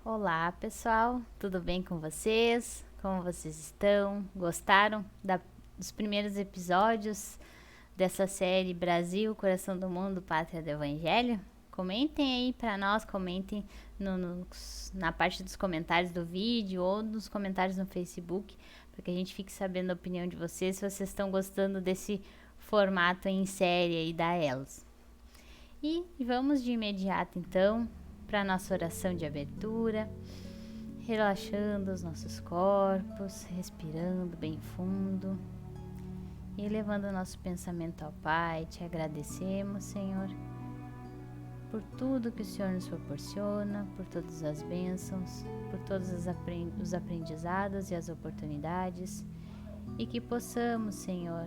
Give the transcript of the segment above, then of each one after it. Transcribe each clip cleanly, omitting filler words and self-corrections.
Olá, pessoal, tudo bem com vocês? Como vocês estão? Gostaram dos primeiros episódios dessa série Brasil, Coração do Mundo, Pátria do Evangelho? Comentem aí para nós, comentem na parte dos comentários do vídeo ou nos comentários no Facebook, para que a gente fique sabendo a opinião de vocês, se vocês estão gostando desse formato em série aí da Elos. E vamos de imediato então para a nossa oração de abertura, relaxando os nossos corpos, respirando bem fundo e levando o nosso pensamento ao Pai. Te agradecemos, Senhor, por tudo que o Senhor nos proporciona, por todas as bênçãos, por todos os aprendizados e as oportunidades, e que possamos, Senhor,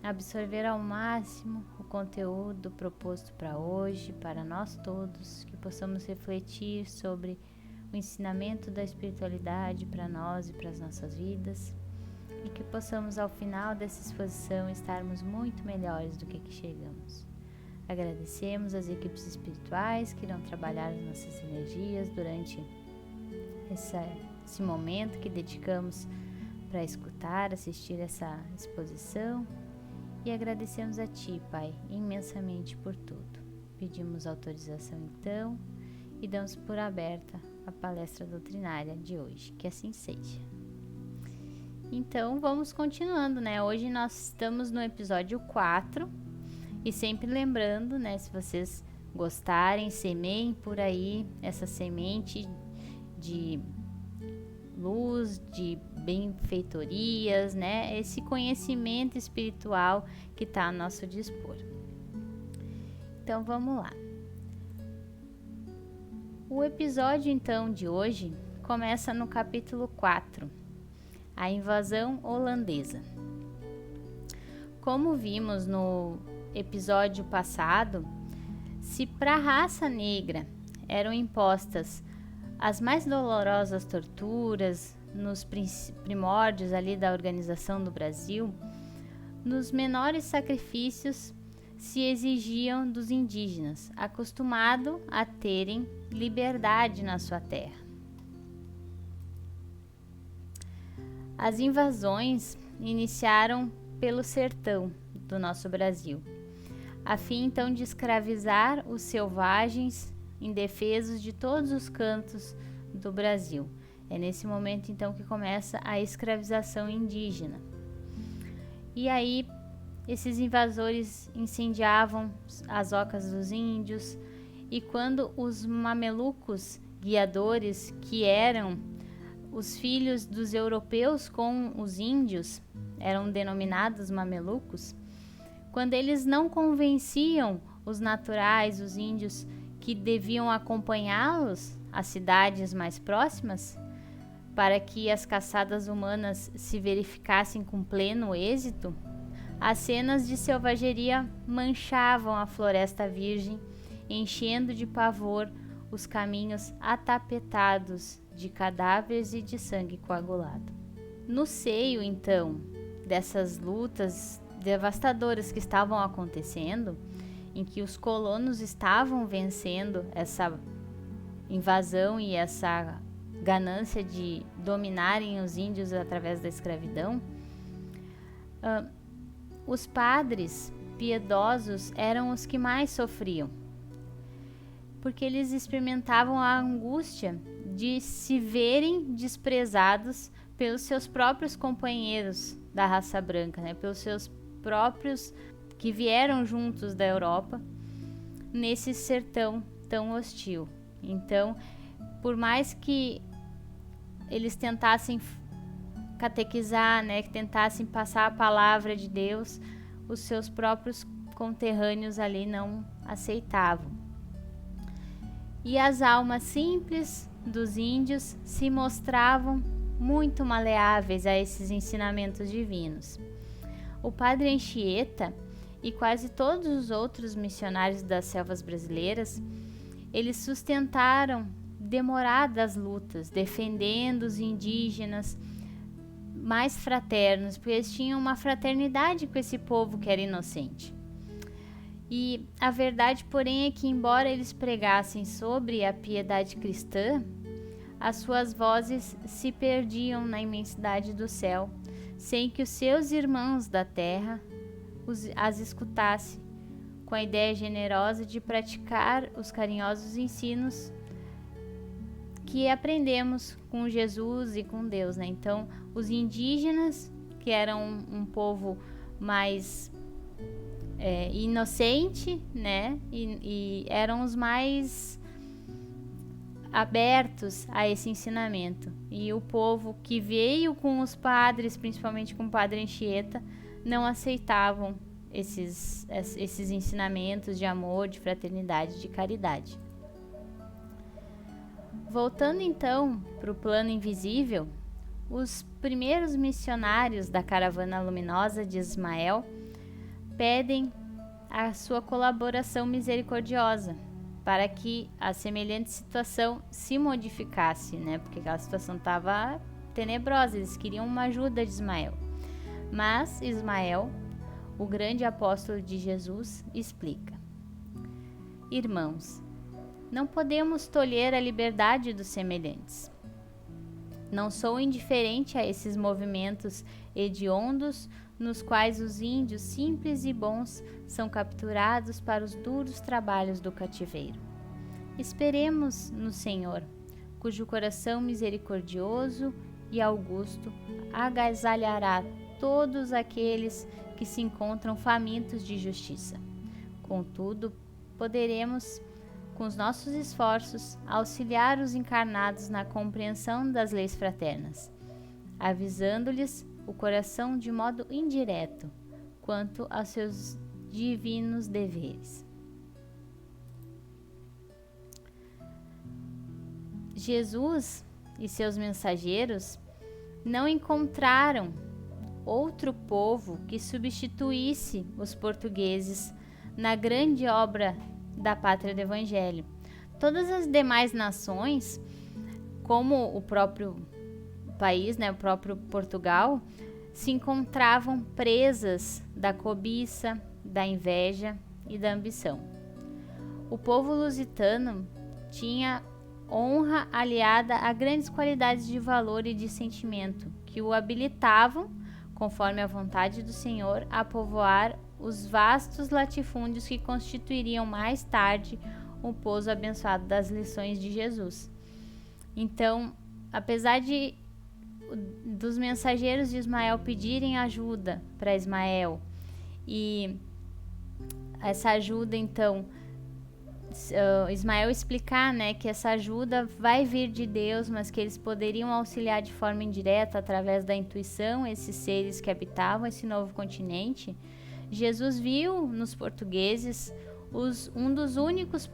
absorver ao máximo o conteúdo proposto para hoje, para nós todos, que possamos refletir sobre o ensinamento da espiritualidade para nós e para as nossas vidas, e que possamos ao final dessa exposição estarmos muito melhores do que chegamos. Agradecemos as equipes espirituais que irão trabalhar as nossas energias durante esse momento que dedicamos para escutar, assistir essa exposição. E agradecemos a Ti, Pai, imensamente por tudo. Pedimos autorização então e damos por aberta a palestra doutrinária de hoje, que assim seja. Então vamos continuando, né? Hoje nós estamos no episódio 4 e sempre lembrando, né? Se vocês gostarem, semeiem por aí essa semente de luz, de benfeitorias, né? Esse conhecimento espiritual que está a nosso dispor. Então vamos lá. O episódio então de hoje começa no capítulo 4, a invasão holandesa. Como vimos no episódio passado, se para a raça negra eram impostas as mais dolorosas torturas nos primórdios ali da organização do Brasil, nos menores sacrifícios se exigiam dos indígenas, acostumados a terem liberdade na sua terra. As invasões iniciaram pelo sertão do nosso Brasil, a fim então de escravizar os selvagens indefesos de todos os cantos do Brasil. É nesse momento então que começa a escravização indígena. E aí esses invasores incendiavam as ocas dos índios, e quando os mamelucos guiadores, que eram os filhos dos europeus com os índios, eram denominados mamelucos, quando eles não convenciam os naturais, os índios, que deviam acompanhá-los às cidades mais próximas, para que as caçadas humanas se verificassem com pleno êxito, as cenas de selvageria manchavam a floresta virgem, enchendo de pavor os caminhos atapetados de cadáveres e de sangue coagulado. No seio, então, dessas lutas devastadoras que estavam acontecendo, em que os colonos estavam vencendo essa invasão e essa ganância de dominarem os índios através da escravidão, os padres piedosos eram os que mais sofriam, porque eles experimentavam a angústia de se verem desprezados pelos seus próprios companheiros da raça branca, né? Pelos seus próprios que vieram juntos da Europa nesse sertão tão hostil. Então, por mais que eles tentassem catequizar, né, que tentassem passar a palavra de Deus, os seus próprios conterrâneos ali não aceitavam. E as almas simples dos índios se mostravam muito maleáveis a esses ensinamentos divinos. O padre Anchieta e quase todos os outros missionários das selvas brasileiras, eles sustentaram demoradas lutas, defendendo os indígenas mais fraternos, porque eles tinham uma fraternidade com esse povo que era inocente. E a verdade, porém, é que embora eles pregassem sobre a piedade cristã, as suas vozes se perdiam na imensidade do céu, sem que os seus irmãos da terra as escutassem, com a ideia generosa de praticar os carinhosos ensinos que aprendemos com Jesus e com Deus, né? Então, os indígenas, que eram um povo mais inocente, né? E eram os mais abertos a esse ensinamento. E o povo que veio com os padres, principalmente com o padre Anchieta, não aceitavam esses ensinamentos de amor, de fraternidade, de caridade. Voltando então para o plano invisível, os primeiros missionários da Caravana Luminosa de Ismael pedem a sua colaboração misericordiosa para que a semelhante situação se modificasse, né? Porque aquela situação estava tenebrosa, eles queriam uma ajuda de Ismael. Mas Ismael, o grande apóstolo de Jesus, explica: irmãos, não podemos tolher a liberdade dos semelhantes. Não sou indiferente a esses movimentos hediondos nos quais os índios simples e bons são capturados para os duros trabalhos do cativeiro. Esperemos no Senhor, cujo coração misericordioso e augusto agasalhará todos aqueles que se encontram famintos de justiça. Contudo, poderemos, com os nossos esforços, auxiliar os encarnados na compreensão das leis fraternas, avisando-lhes o coração de modo indireto quanto aos seus divinos deveres. Jesus e seus mensageiros não encontraram outro povo que substituísse os portugueses na grande obra da pátria do Evangelho. Todas as demais nações, como o próprio país, né, o próprio Portugal, se encontravam presas da cobiça, da inveja e da ambição. O povo lusitano tinha honra aliada a grandes qualidades de valor e de sentimento que o habilitavam, conforme a vontade do Senhor, a povoar os vastos latifúndios que constituiriam mais tarde o pouso abençoado das lições de Jesus. Então, apesar dos mensageiros de Ismael pedirem ajuda para Ismael, e essa ajuda, então, Ismael explicar, né, que essa ajuda vai vir de Deus, mas que eles poderiam auxiliar de forma indireta através da intuição esses seres que habitavam esse novo continente, Jesus viu nos portugueses um dos únicos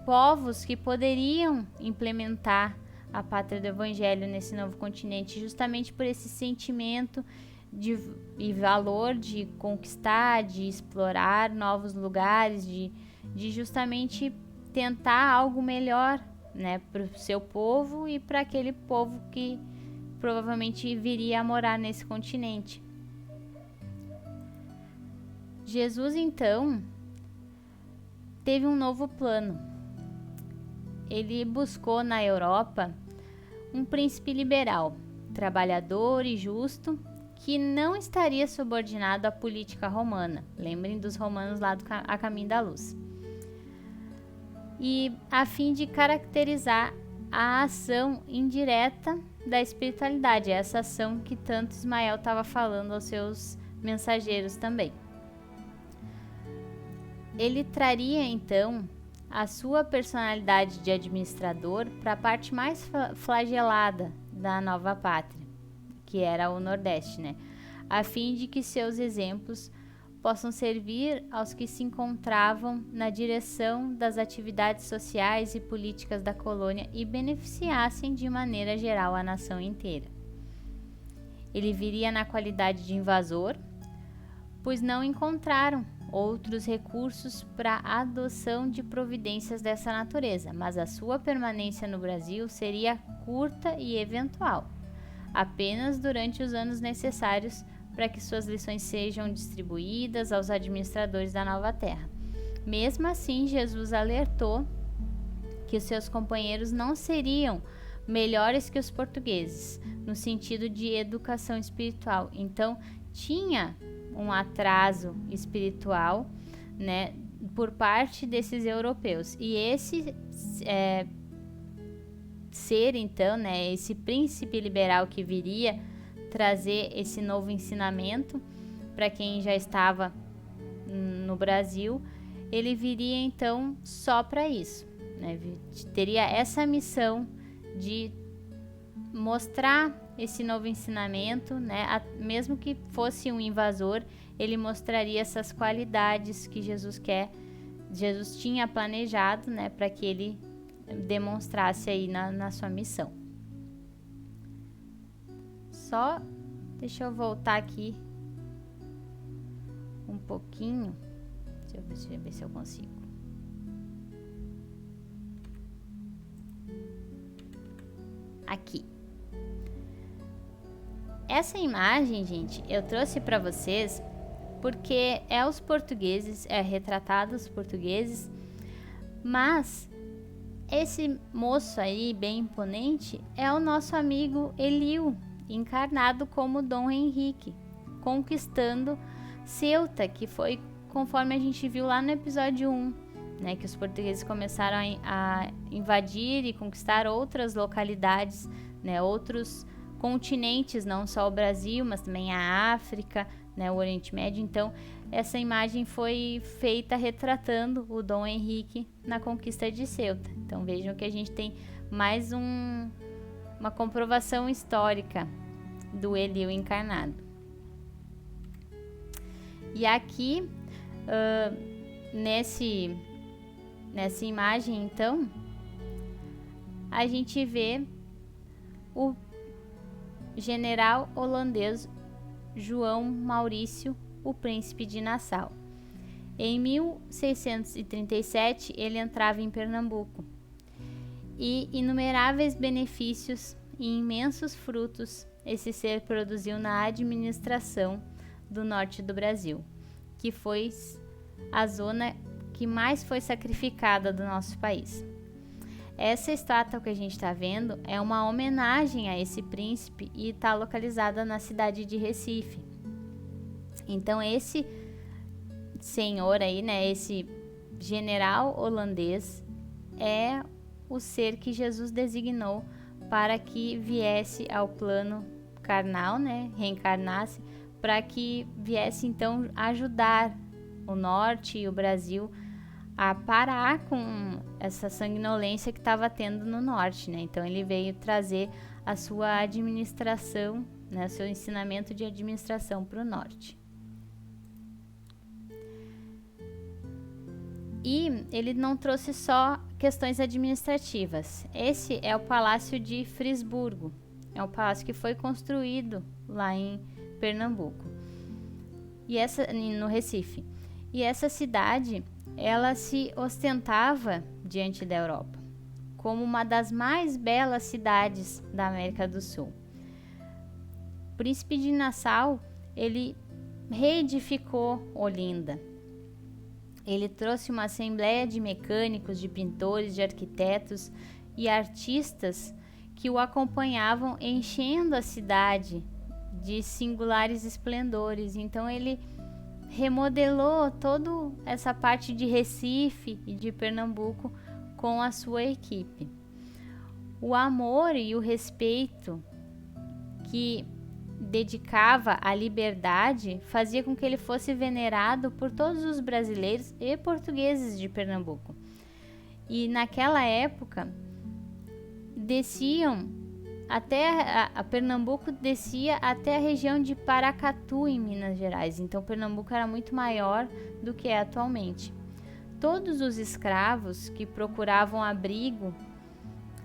povos que poderiam implementar a pátria do Evangelho nesse novo continente, justamente por esse sentimento e valor de conquistar, de explorar novos lugares, de justamente tentar algo melhor, né, para o seu povo e para aquele povo que provavelmente viria a morar nesse continente. Jesus, então, teve um novo plano. Ele buscou na Europa um príncipe liberal, trabalhador e justo, que não estaria subordinado à política romana. Lembrem dos romanos lá a caminho da luz. E a fim de caracterizar a ação indireta da espiritualidade, essa ação que tanto Ismael estava falando aos seus mensageiros também. Ele traria então a sua personalidade de administrador para a parte mais flagelada da nova pátria, que era o Nordeste, né? A fim de que seus exemplos possam servir aos que se encontravam na direção das atividades sociais e políticas da colônia e beneficiassem de maneira geral a nação inteira. Ele viria na qualidade de invasor, pois não encontraram outros recursos para a adoção de providências dessa natureza, mas a sua permanência no Brasil seria curta e eventual, apenas durante os anos necessários para que suas lições sejam distribuídas aos administradores da nova terra. Mesmo assim, Jesus alertou que os seus companheiros não seriam melhores que os portugueses, no sentido de educação espiritual. Então, tinha um atraso espiritual, né, por parte desses europeus. E esse ser, então, né, esse príncipe liberal que viria trazer esse novo ensinamento para quem já estava no Brasil, ele viria então só para isso, né? Teria essa missão de mostrar esse novo ensinamento, né? Mesmo que fosse um invasor, ele mostraria essas qualidades que Jesus tinha planejado, né, para que ele demonstrasse aí na sua missão. Só deixa eu voltar aqui um pouquinho. Deixa eu ver se eu consigo. Aqui. Essa imagem, gente, eu trouxe para vocês porque é os portugueses, é retratado os portugueses, mas esse moço aí, bem imponente, é o nosso amigo Eliu, encarnado como Dom Henrique, conquistando Ceuta, que foi conforme a gente viu lá no episódio 1, né, que os portugueses começaram a invadir e conquistar outras localidades, né, outros continentes, não só o Brasil, mas também a África, né, o Oriente Médio. Então, essa imagem foi feita retratando o Dom Henrique na conquista de Ceuta. Então, vejam que a gente tem mais uma comprovação histórica do Eliu encarnado. E aqui, nessa imagem, então, a gente vê o general holandês João Maurício, o príncipe de Nassau. Em 1637, ele entrava em Pernambuco e inumeráveis benefícios e imensos frutos esse ser produziu na administração do norte do Brasil, que foi a zona que mais foi sacrificada do nosso país. Essa estátua que a gente está vendo é uma homenagem a esse príncipe e está localizada na cidade de Recife. Então esse senhor aí, né, esse general holandês é o ser que Jesus designou para que viesse ao plano carnal, né, reencarnasse, para que viesse então ajudar o norte e o Brasil a parar com essa sanguinolência que estava tendo no norte, né? Então ele veio trazer a sua administração, né, seu ensinamento de administração para o norte. E ele não trouxe só questões administrativas. Esse é o Palácio de Frisburgo. É um palácio que foi construído lá em Pernambuco, no Recife. E essa cidade, ela se ostentava diante da Europa como uma das mais belas cidades da América do Sul. O príncipe de Nassau, ele reedificou Olinda. Ele trouxe uma assembleia de mecânicos, de pintores, de arquitetos e artistas que o acompanhavam, enchendo a cidade de singulares esplendores. Então ele remodelou toda essa parte de Recife e de Pernambuco com a sua equipe. O amor e o respeito que dedicava à liberdade fazia com que ele fosse venerado por todos os brasileiros e portugueses de Pernambuco. E naquela época desciam até a Pernambuco, descia até a região de Paracatu, em Minas Gerais. Então Pernambuco era muito maior do que é atualmente. Todos os escravos que procuravam abrigo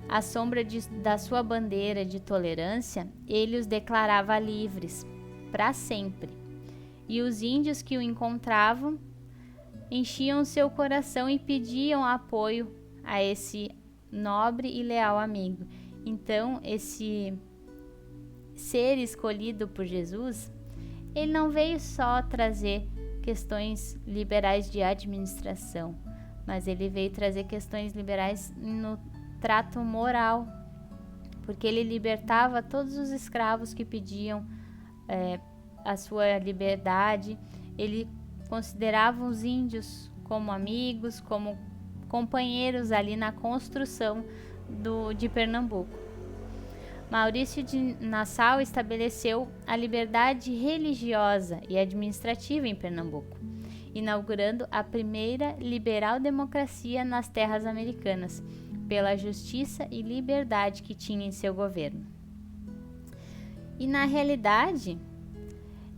à sombra da sua bandeira de tolerância, ele os declarava livres para sempre. E os índios que o encontravam enchiam seu coração e pediam apoio a esse nobre e leal amigo. Então, esse ser escolhido por Jesus, ele não veio só trazer questões liberais de administração, mas ele veio trazer questões liberais no trato moral porque ele libertava todos os escravos que pediam a sua liberdade. Ele considerava os índios como amigos, como companheiros ali na construção de Pernambuco. Maurício de Nassau estabeleceu a liberdade religiosa e administrativa em Pernambuco, inaugurando a primeira liberal democracia nas terras americanas, pela justiça e liberdade que tinha em seu governo. E na realidade,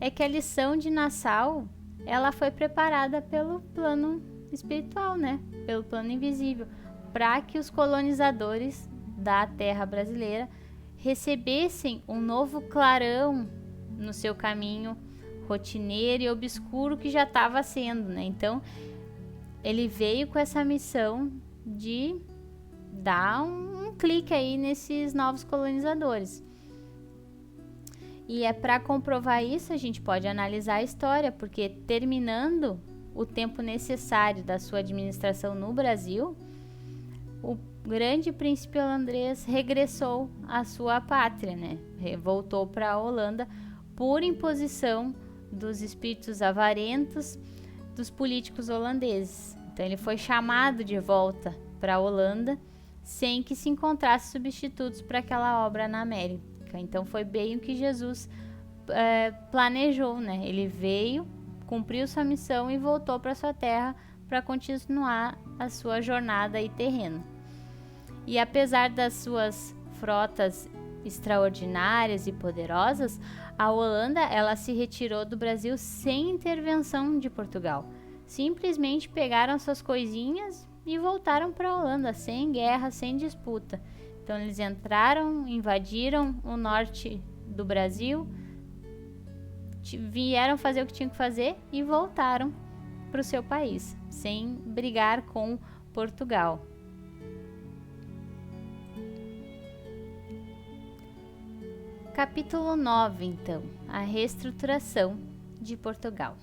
é que a lição de Nassau, ela foi preparada pelo plano espiritual, né? Pelo plano invisível, para que os colonizadores da terra brasileira recebessem um novo clarão no seu caminho rotineiro e obscuro que já estava sendo, né? Então, ele veio com essa missão de dar um clique aí nesses novos colonizadores. E é para comprovar isso, a gente pode analisar a história, porque terminando o tempo necessário da sua administração no Brasil, o grande príncipe holandês regressou à sua pátria, né? Voltou para a Holanda por imposição dos espíritos avarentos dos políticos holandeses. Então ele foi chamado de volta para a Holanda sem que se encontrasse substitutos para aquela obra na América. Então foi bem o que Jesus planejou, né? Ele veio, cumpriu sua missão e voltou para sua terra para continuar a sua jornada aí terrena. E apesar das suas frotas extraordinárias e poderosas, a Holanda ela se retirou do Brasil sem intervenção de Portugal. Simplesmente pegaram suas coisinhas e voltaram para a Holanda, sem guerra, sem disputa. Então eles entraram, invadiram o norte do Brasil, vieram fazer o que tinham que fazer e voltaram para o seu país, sem brigar com Portugal. Capítulo 9, então, a reestruturação de Portugal.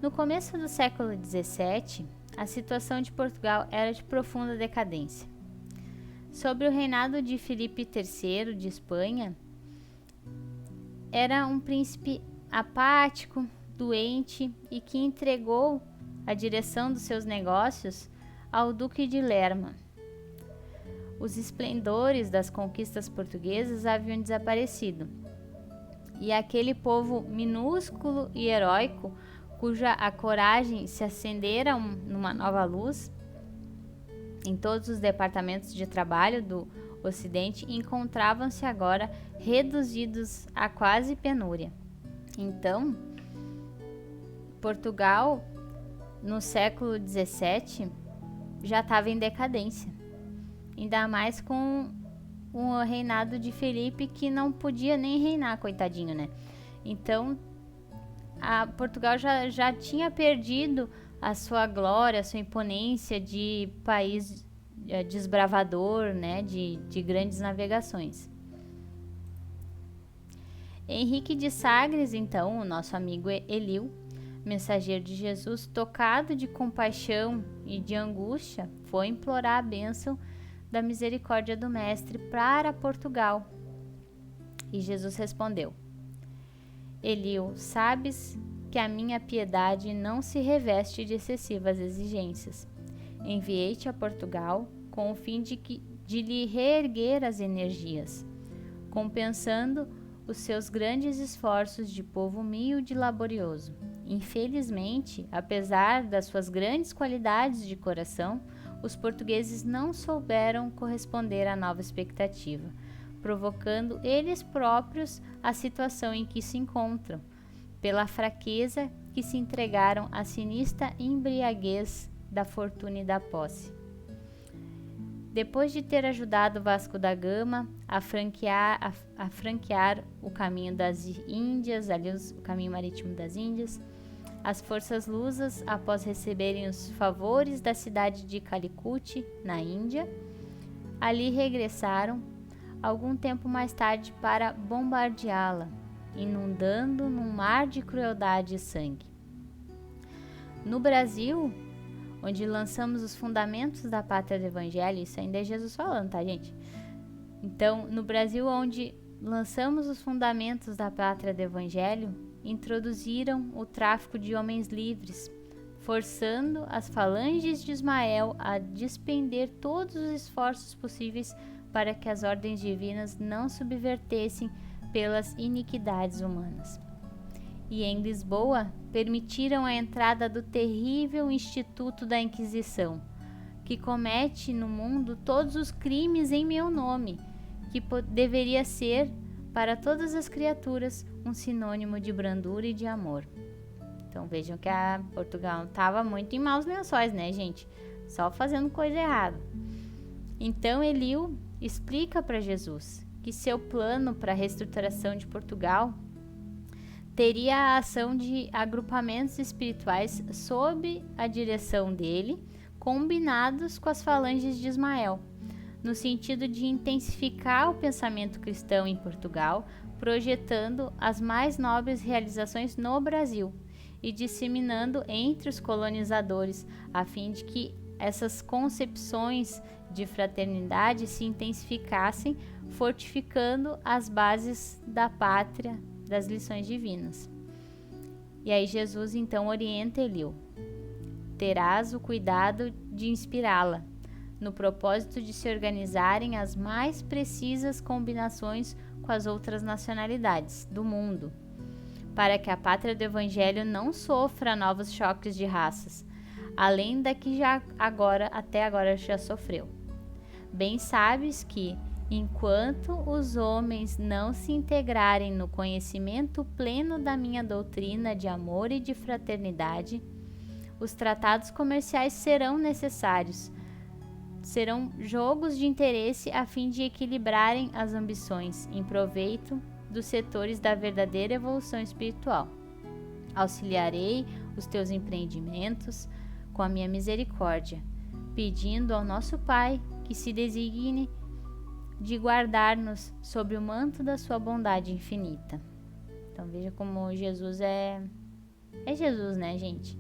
No começo do século XVII, a situação de Portugal era de profunda decadência. Sob o reinado de Filipe III de Espanha, era um príncipe apático, doente e que entregou a direção dos seus negócios ao Duque de Lerma. Os esplendores das conquistas portuguesas haviam desaparecido, e aquele povo minúsculo e heróico, cuja a coragem se acendera numa nova luz em todos os departamentos de trabalho do Ocidente, encontravam-se agora reduzidos a quase penúria. Então, Portugal, no século XVII, já estava em decadência. Ainda mais com o reinado de Felipe, que não podia nem reinar, coitadinho, né? Então, Portugal já tinha perdido a sua glória, a sua imponência de país desbravador, né? De grandes navegações. Henrique de Sagres, então, o nosso amigo Eliu, mensageiro de Jesus, tocado de compaixão e de angústia, foi implorar a bênção da misericórdia do Mestre para Portugal. E Jesus respondeu: Eliu, sabes que a minha piedade não se reveste de excessivas exigências. Enviei-te a Portugal com o fim de lhe reerguer as energias, compensando os seus grandes esforços de povo humilde e laborioso. Infelizmente, apesar das suas grandes qualidades de coração, os portugueses não souberam corresponder à nova expectativa, provocando eles próprios a situação em que se encontram, pela fraqueza que se entregaram à sinistra embriaguez da fortuna e da posse. Depois de ter ajudado Vasco da Gama a franquear o caminho das Índias, ali o caminho marítimo das Índias, as forças lusas, após receberem os favores da cidade de Calicut, na Índia, ali regressaram algum tempo mais tarde para bombardeá-la, inundando num mar de crueldade e sangue. No Brasil, onde lançamos os fundamentos da pátria do Evangelho, isso ainda é Jesus falando, tá, gente? Então, no Brasil, onde lançamos os fundamentos da pátria do Evangelho, introduziram o tráfico de homens livres, forçando as falanges de Ismael a despender todos os esforços possíveis para que as ordens divinas não subvertessem pelas iniquidades humanas. E em Lisboa, permitiram a entrada do terrível Instituto da Inquisição, que comete no mundo todos os crimes em meu nome, que deveria ser, para todas as criaturas, um sinônimo de brandura e de amor. Então vejam que a Portugal estava muito em maus lençóis, né, gente? Só fazendo coisa errada. Então Eliú explica para Jesus que seu plano para a reestruturação de Portugal teria a ação de agrupamentos espirituais sob a direção dele, combinados com as falanges de Ismael, no sentido de intensificar o pensamento cristão em Portugal, projetando as mais nobres realizações no Brasil e disseminando entre os colonizadores, a fim de que essas concepções de fraternidade se intensificassem, fortificando as bases da pátria das lições divinas. E aí Jesus então orienta Eliú: terás o cuidado de inspirá-la, no propósito de se organizarem as mais precisas combinações com as outras nacionalidades do mundo, para que a pátria do Evangelho não sofra novos choques de raças, além da que até agora já sofreu. Bem sabes que, enquanto os homens não se integrarem no conhecimento pleno da minha doutrina de amor e de fraternidade, os tratados comerciais serão necessários, serão jogos de interesse a fim de equilibrarem as ambições em proveito dos setores da verdadeira evolução espiritual. Auxiliarei os teus empreendimentos com a minha misericórdia, pedindo ao nosso Pai que se designe de guardar-nos sob o manto da sua bondade infinita. Então veja como Jesus é Jesus, né, gente?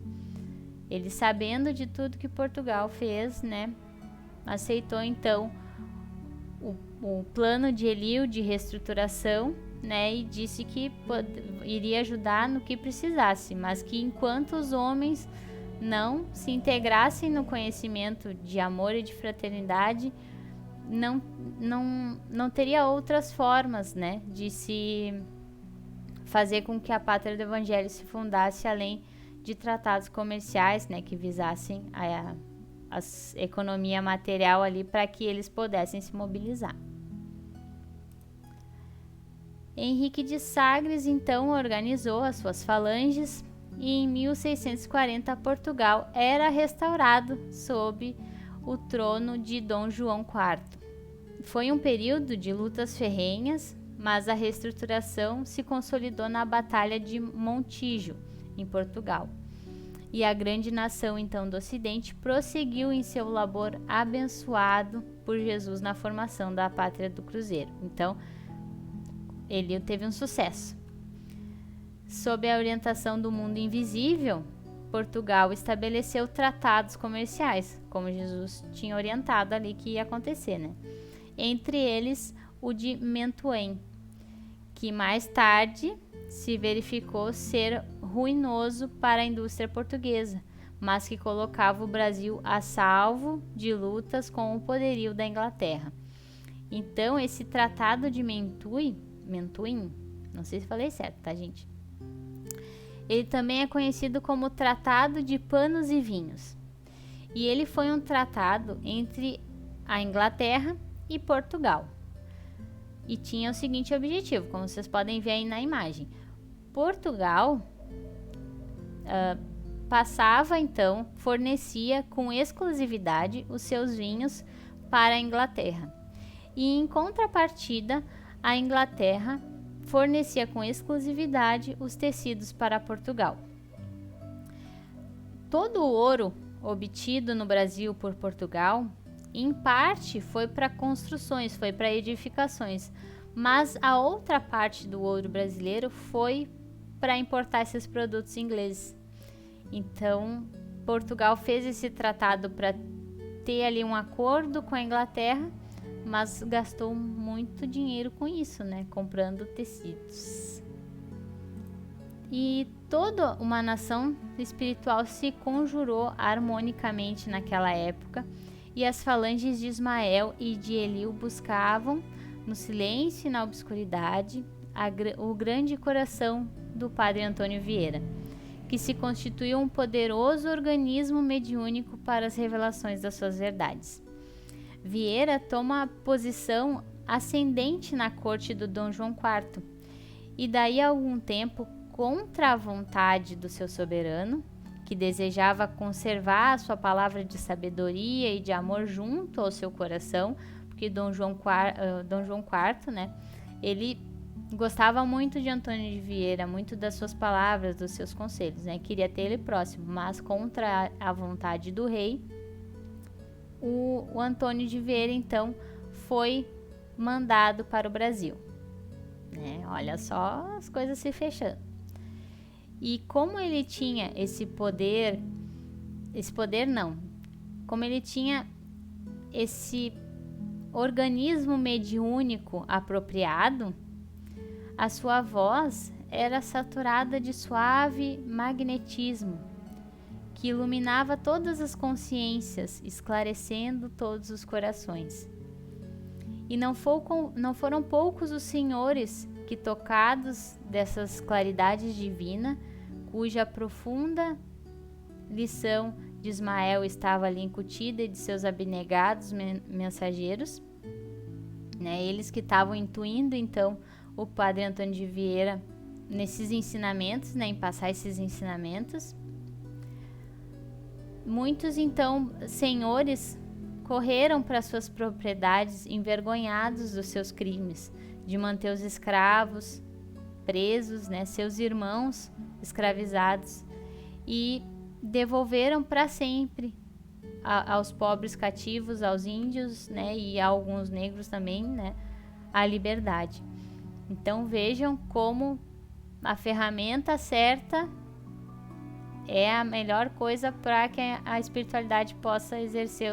Ele, sabendo de tudo que Portugal fez, né, aceitou então o plano de Eliú de reestruturação, né, e disse que iria ajudar no que precisasse, mas que enquanto os homens não se integrassem no conhecimento de amor e de fraternidade, não teria outras formas, né, de se fazer com que a pátria do Evangelho se fundasse além de tratados comerciais, né, que visassem a economia material ali para que eles pudessem se mobilizar. Henrique de Sagres então organizou as suas falanges e em 1640 Portugal era restaurado sob o trono de Dom João IV. Foi um período de lutas ferrenhas, mas a reestruturação se consolidou na Batalha de Montijo, em Portugal. E a grande nação então do Ocidente prosseguiu em seu labor abençoado por Jesus na formação da pátria do Cruzeiro. Então, ele teve um sucesso. Sob a orientação do mundo invisível, Portugal estabeleceu tratados comerciais, como Jesus tinha orientado ali que ia acontecer, né? Entre eles o de Mentuém, que mais tarde se verificou ser ruinoso para a indústria portuguesa, mas que colocava o Brasil a salvo de lutas com o poderio da Inglaterra. Então, esse tratado de Mentuim, não sei se falei certo, tá, gente? Ele também é conhecido como Tratado de Panos e Vinhos. E ele foi um tratado entre a Inglaterra e Portugal. E tinha o seguinte objetivo, como vocês podem ver aí na imagem. Portugal fornecia com exclusividade os seus vinhos para a Inglaterra. E em contrapartida, a Inglaterra fornecia com exclusividade os tecidos para Portugal. Todo o ouro obtido no Brasil por Portugal, em parte foi para construções, foi para edificações, mas a outra parte do ouro brasileiro foi para importar esses produtos ingleses. Então, Portugal fez esse tratado para ter ali um acordo com a Inglaterra, mas gastou muito dinheiro com isso, né? Comprando tecidos. E toda uma nação espiritual se conjurou harmonicamente naquela época, e as falanges de Ismael e de Eliú buscavam, no silêncio e na obscuridade, o grande coração do Padre Antônio Vieira, que se constituiu um poderoso organismo mediúnico para as revelações das suas verdades. Vieira toma posição ascendente na corte do Dom João IV, e daí a algum tempo, contra a vontade do seu soberano, que desejava conservar a sua palavra de sabedoria e de amor junto ao seu coração, porque Dom João IV, né, ele gostava muito de Antônio de Vieira, muito das suas palavras, dos seus conselhos, né, queria ter ele próximo, mas contra a vontade do rei, o Antônio de Vieira, então, foi mandado para o Brasil. Né? Olha só as coisas se fechando. E como ele tinha como ele tinha esse organismo mediúnico apropriado, a sua voz era saturada de suave magnetismo, que iluminava todas as consciências, esclarecendo todos os corações. E não foram poucos os senhores que, tocados dessas claridades divinas, cuja profunda lição de Ismael estava ali incutida e de seus abnegados mensageiros, né, eles que estavam intuindo então o Padre Antônio de Vieira nesses ensinamentos, né, em passar esses ensinamentos. Muitos então senhores correram para suas propriedades envergonhados dos seus crimes, de manter os escravos presos, né, seus irmãos escravizados, e devolveram para sempre aos pobres cativos, aos índios, né, e a alguns negros também, né, a liberdade. Então vejam como a ferramenta certa é a melhor coisa para que a espiritualidade possa exercer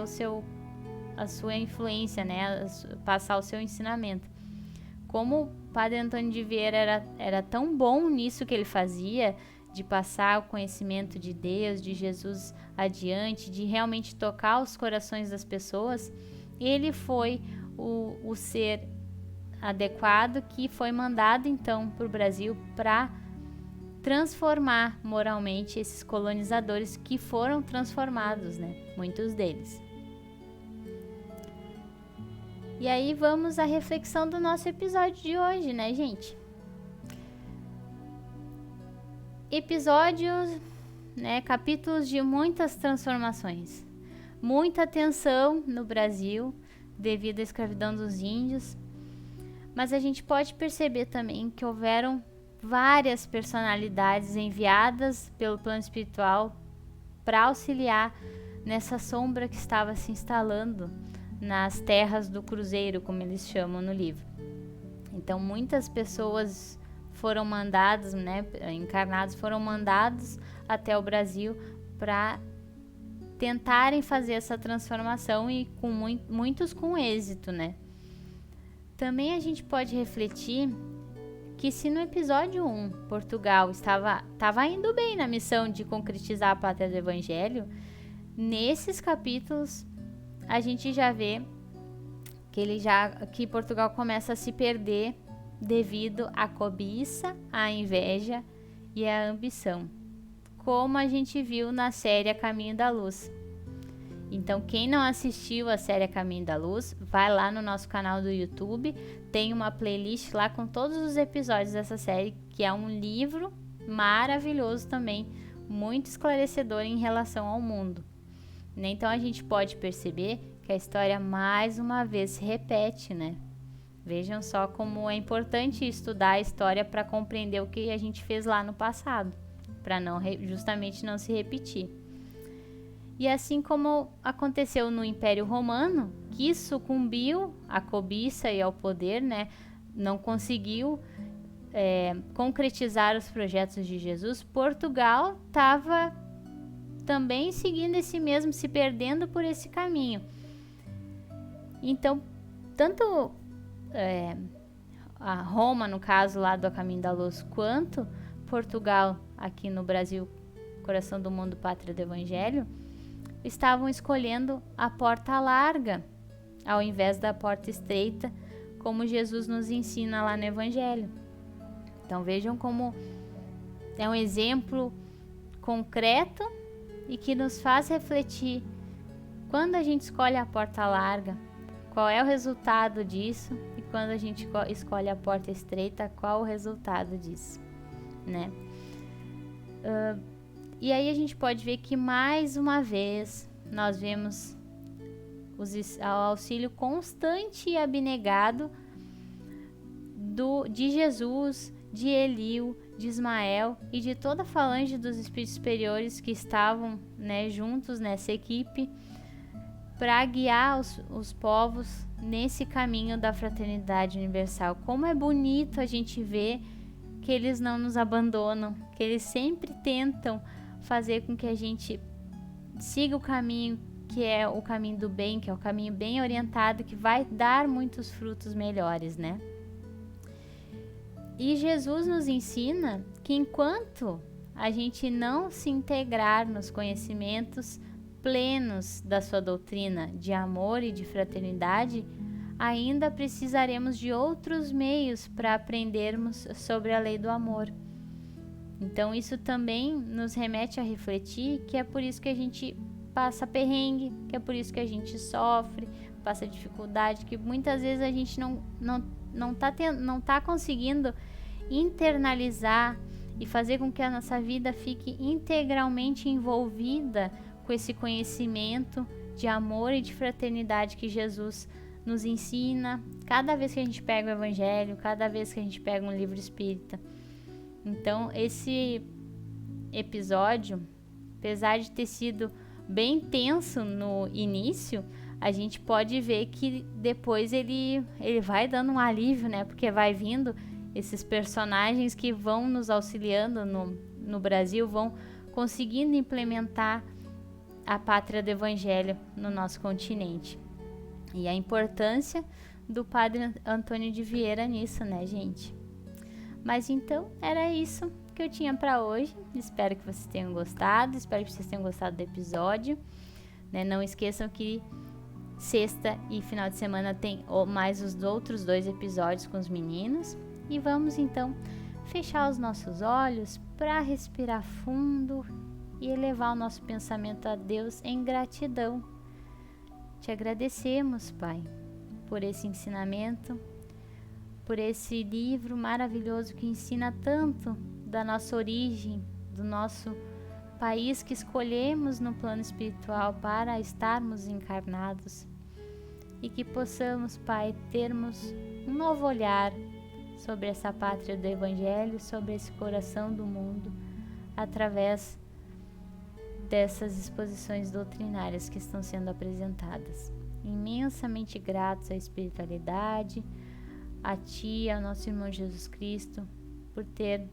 a sua influência, né, passar o seu ensinamento. Como o Padre Antônio de Vieira era tão bom nisso que ele fazia, de passar o conhecimento de Deus, de Jesus adiante, de realmente tocar os corações das pessoas, ele foi o ser adequado que foi mandado então para o Brasil para transformar moralmente esses colonizadores que foram transformados, né? Muitos deles. E aí vamos à reflexão do nosso episódio de hoje, né, gente? Episódios, né, capítulos de muitas transformações. Muita tensão no Brasil devido à escravidão dos índios. Mas a gente pode perceber também que houveram várias personalidades enviadas pelo plano espiritual para auxiliar nessa sombra que estava se instalando nas terras do cruzeiro, como eles chamam no livro. Então muitas pessoas foram mandadas, né, encarnados foram mandados até o Brasil para tentarem fazer essa transformação, e com muitos com êxito, né? Também a gente pode refletir que se no episódio 1 Portugal estava indo bem na missão de concretizar a pátria do Evangelho, nesses capítulos a gente já vê que Portugal começa a se perder devido à cobiça, à inveja e à ambição, como a gente viu na série A Caminho da Luz. Então, quem não assistiu a série A Caminho da Luz, vai lá no nosso canal do YouTube, tem uma playlist lá com todos os episódios dessa série, que é um livro maravilhoso também, muito esclarecedor em relação ao mundo. Então, a gente pode perceber que a história mais uma vez se repete, né? Vejam só como é importante estudar a história para compreender o que a gente fez lá no passado, para justamente não se repetir. E assim como aconteceu no Império Romano, que sucumbiu à cobiça e ao poder, né? Não conseguiu concretizar os projetos de Jesus, Portugal estava também seguindo esse mesmo, se perdendo por esse caminho. Então, tanto a Roma, no caso lá do Caminho da Luz, quanto Portugal, aqui no Brasil, coração do mundo, pátria do Evangelho, estavam escolhendo a porta larga, ao invés da porta estreita, como Jesus nos ensina lá no Evangelho. Então vejam como é um exemplo concreto e que nos faz refletir. Quando a gente escolhe a porta larga, qual é o resultado disso? E quando a gente escolhe a porta estreita, qual o resultado disso, né? E aí a gente pode ver que mais uma vez nós vemos o auxílio constante e abnegado de Jesus, de Eliú, de Ismael e de toda a falange dos espíritos superiores que estavam, né, juntos nessa equipe para guiar os povos nesse caminho da fraternidade universal. Como é bonito a gente ver que eles não nos abandonam, que eles sempre tentam fazer com que a gente siga o caminho que é o caminho do bem, que é o caminho bem orientado, que vai dar muitos frutos melhores, né? E Jesus nos ensina que enquanto a gente não se integrar nos conhecimentos plenos da sua doutrina de amor e de fraternidade, ainda precisaremos de outros meios para aprendermos sobre a lei do amor. Então isso também nos remete a refletir que é por isso que a gente passa perrengue, que é por isso que a gente sofre, passa dificuldade, que muitas vezes a gente não tá conseguindo internalizar e fazer com que a nossa vida fique integralmente envolvida com esse conhecimento de amor e de fraternidade que Jesus nos ensina cada vez que a gente pega o Evangelho, cada vez que a gente pega um livro espírita. Então esse episódio, apesar de ter sido bem tenso no início, a gente pode ver que depois ele vai dando um alívio, né? Porque vai vindo esses personagens que vão nos auxiliando no Brasil, vão conseguindo implementar a pátria do Evangelho no nosso continente. E a importância do Padre Antônio de Vieira nisso, né, gente? Mas então, era isso que eu tinha para hoje. Espero que vocês tenham gostado, espero que vocês tenham gostado do episódio, né? Não esqueçam que sexta e final de semana tem mais os outros 2 episódios com os meninos. E vamos então fechar os nossos olhos para respirar fundo e elevar o nosso pensamento a Deus em gratidão. Te agradecemos, Pai, por esse ensinamento, por esse livro maravilhoso que ensina tanto da nossa origem, do nosso país que escolhemos no plano espiritual para estarmos encarnados, e que possamos, Pai, termos um novo olhar sobre essa pátria do Evangelho, sobre esse coração do mundo, através dessas exposições doutrinárias que estão sendo apresentadas. Imensamente gratos à espiritualidade, a Ti, ao nosso irmão Jesus Cristo, por ter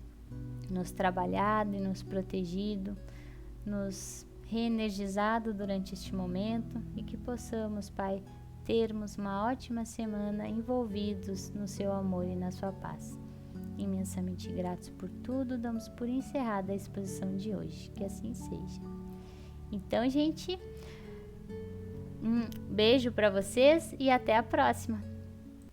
nos trabalhado e nos protegido, nos reenergizado durante este momento, e que possamos, Pai, termos uma ótima semana envolvidos no Seu amor e na Sua paz. Imensamente gratos por tudo, damos por encerrada a exposição de hoje. Que assim seja. Então, gente, um beijo para vocês e até a próxima.